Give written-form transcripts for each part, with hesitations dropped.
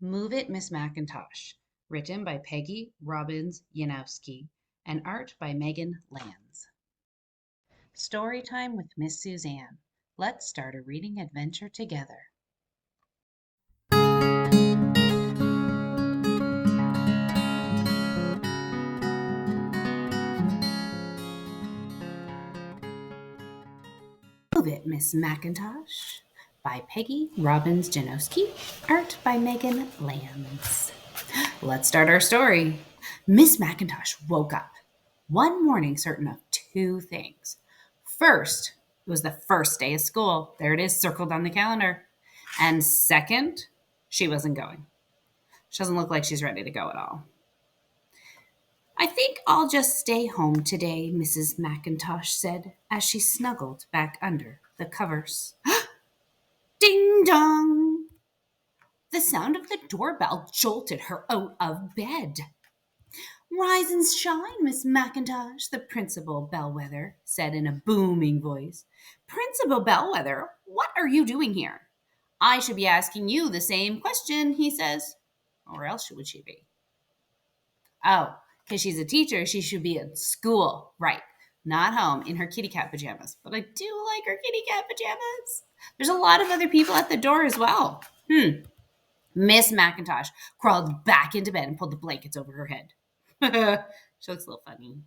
Move It, Miss Macintosh, written by Peggy Robbins Janousky, and art by Megan Lands. Storytime with Miss Suzanne. Let's start a reading adventure together. Move It, Miss Macintosh, by Peggy Robbins Janousky, art by Megan Lands. Let's start our story. Miss Macintosh woke up one morning certain of two things. First, it was the first day of school. There it is, circled on the calendar. And second, she wasn't going. She doesn't look like she's ready to go at all. I think I'll just stay home today, Mrs. Macintosh said as she snuggled back under the covers. Ding dong! The sound of the doorbell jolted her out of bed. Rise and shine, Miss Macintosh, the Principal Bellwether said in a booming voice. Principal Bellwether, what are you doing here? I should be asking you the same question, he says. Or else would she be? Oh, because she's a teacher, she should be in school. Right. Not home in her kitty cat pajamas. But I do like her kitty cat pajamas. There's a lot of other people at the door as well. Miss Macintosh crawled back into bed and pulled the blankets over her head. She looks a little funny.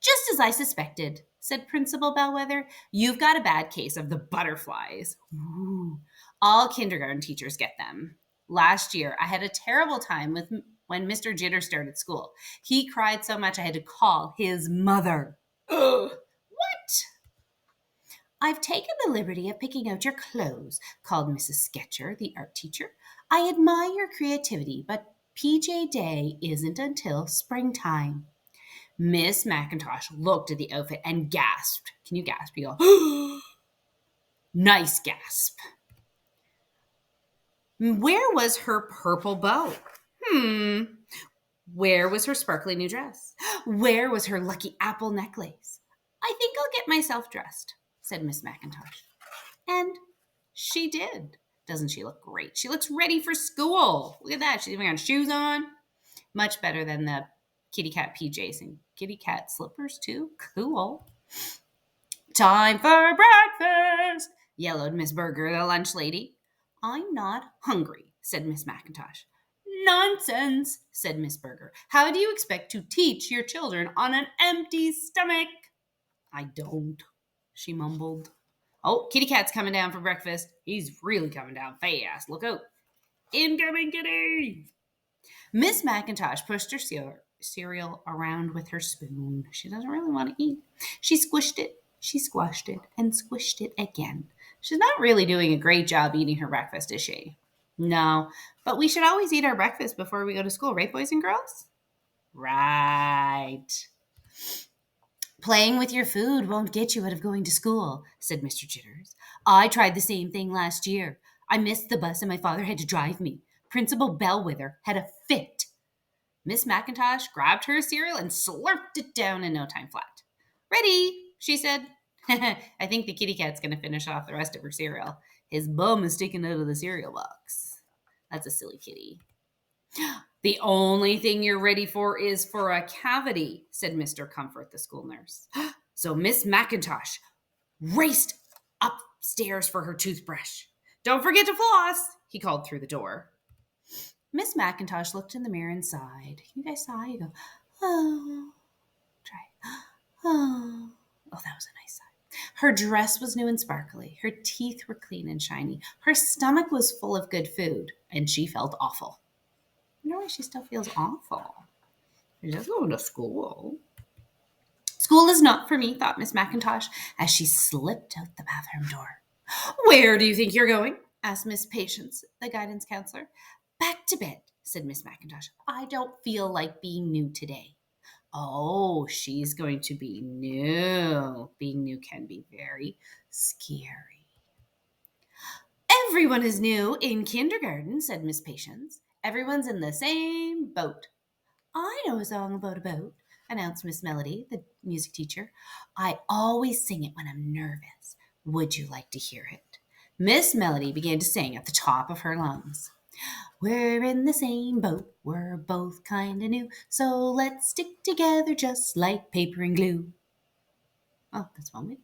Just as I suspected, said Principal Bellwether. You've got a bad case of the butterflies. Ooh. All kindergarten teachers get them. Last year, I had a terrible time when Mr. Jitter started school. He cried so much I had to call his mother. Ugh. What? I've taken the liberty of picking out your clothes, called Mrs. Sketcher, the art teacher. I admire your creativity, but PJ Day isn't until springtime. Miss Macintosh looked at the outfit and gasped. Can you gasp? You go, nice gasp. Where was her purple bow? Where was her sparkly new dress? Where was her lucky apple necklace? I think I'll get myself dressed, said Miss Macintosh. And she did. Doesn't she look great? She looks ready for school. Look at that. She's even got shoes on. Much better than the kitty cat PJs and kitty cat slippers, too. Cool. Time for breakfast, yellowed Miss Burger, the lunch lady. I'm not hungry, said Miss Macintosh. Nonsense, said Miss Burger. How do you expect to teach your children on an empty stomach? I don't, she mumbled. Oh, kitty cat's coming down for breakfast. He's really coming down fast. Look out. Incoming kitty! Miss Macintosh pushed her cereal around with her spoon. She doesn't really want to eat. She squished it, she squashed it, and squished it again. She's not really doing a great job eating her breakfast, is she? No, but we should always eat our breakfast before we go to school, right, boys and girls? Right. Playing with your food won't get you out of going to school, said Mr. Jitters. I tried the same thing last year. I missed the bus and my father had to drive me. Principal Bellwether had a fit. Miss Macintosh grabbed her cereal and slurped it down in no time flat. Ready, she said. I think the kitty cat's going to finish off the rest of her cereal. His bum is sticking out of the cereal box. That's a silly kitty. The only thing you're ready for is for a cavity, said Mr. Comfort, the school nurse. So Miss Macintosh raced upstairs for her toothbrush. Don't forget to floss, he called through the door. Miss Macintosh looked in the mirror and sighed. You guys sigh? You go, oh. Try. Oh. Oh, that was a nice sigh. Her dress was new and sparkly. Her teeth were clean and shiny. Her stomach was full of good food, and she felt awful. I wonder why she still feels awful. She's just going to school. School is not for me, thought Miss Macintosh as she slipped out the bathroom door. Where do you think you're going? Asked Miss Patience, the guidance counselor. Back to bed, said Miss Macintosh. I don't feel like being new today. Oh, she's going to be new. Being new can be very scary. Everyone is new in kindergarten, said Miss Patience. Everyone's in the same boat. I know a song about a boat, announced Miss Melody, the music teacher. I always sing it when I'm nervous. Would you like to hear it? Miss Melody began to sing at the top of her lungs. We're in the same boat, we're both kinda new, so let's stick together just like paper and glue. Oh, that's one way.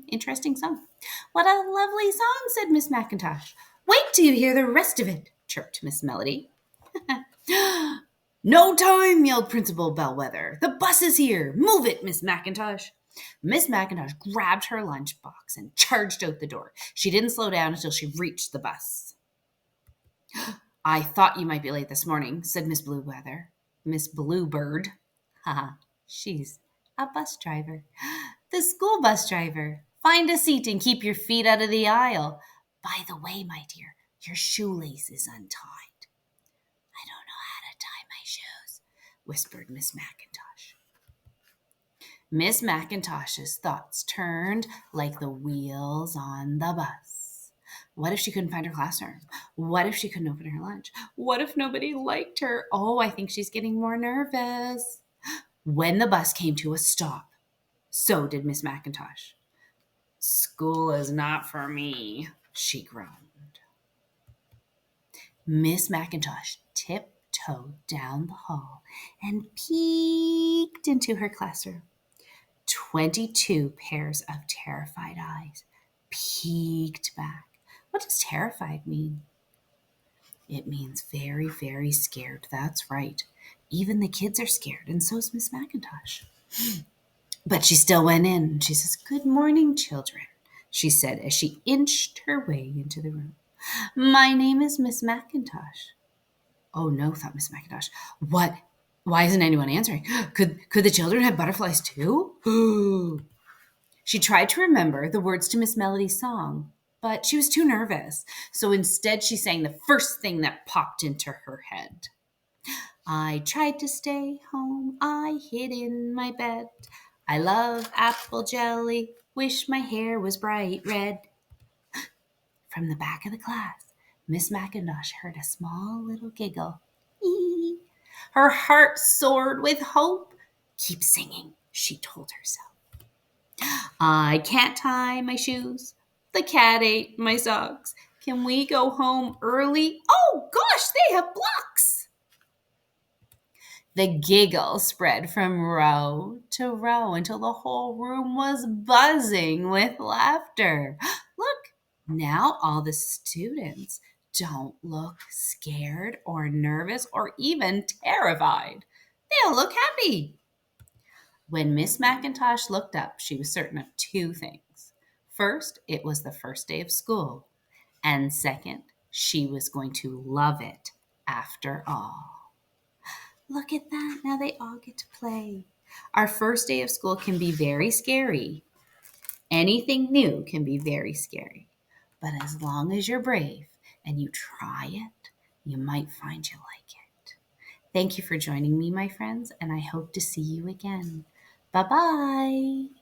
Interesting song. What a lovely song, said Miss Macintosh. Wait till you hear the rest of it, chirped Miss Melody. No time, yelled Principal Bellwether. The bus is here. Move it, Miss Macintosh. Miss Macintosh grabbed her lunchbox and charged out the door. She didn't slow down until she reached the bus. I thought you might be late this morning, said Miss Blueweather. Miss Bluebird. Haha, she's a bus driver. The school bus driver. Find a seat and keep your feet out of the aisle. By the way, my dear, your shoelace is untied. I don't know how to tie my shoes, whispered Miss Macintosh. Miss Macintosh's thoughts turned like the wheels on the bus. What if she couldn't find her classroom? What if she couldn't open her lunch? What if nobody liked her? Oh, I think she's getting more nervous. When the bus came to a stop, so did Miss Macintosh. School is not for me, she groaned. Miss Macintosh tiptoed down the hall and peeked into her classroom. 22 pairs of terrified eyes peeked back. What does terrified mean? It means very, very scared. That's right. Even the kids are scared, and so's Miss Macintosh. But she still went in. She says, "Good morning, children," she said as she inched her way into the room. "My name is Miss Macintosh." Oh no, thought Miss Macintosh. What? Why isn't anyone answering? Could the children have butterflies too? She tried to remember the words to Miss Melody's song, but she was too nervous. So instead she sang the first thing that popped into her head. I tried to stay home, I hid in my bed. I love apple jelly, wish my hair was bright red. From the back of the class, Miss Macintosh heard a small little giggle. Her heart soared with hope. Keep singing, she told herself. I can't tie my shoes. The cat ate my socks. Can we go home early? Oh gosh, they have blocks. The giggle spread from row to row until the whole room was buzzing with laughter. Look, now all the students don't look scared or nervous or even terrified. They all look happy. When Miss Macintosh looked up, she was certain of two things. First, it was the first day of school. And second, she was going to love it after all. Look at that. Now they all get to play. Our first day of school can be very scary. Anything new can be very scary. But as long as you're brave and you try it, you might find you like it. Thank you for joining me, my friends, and I hope to see you again. Bye-bye.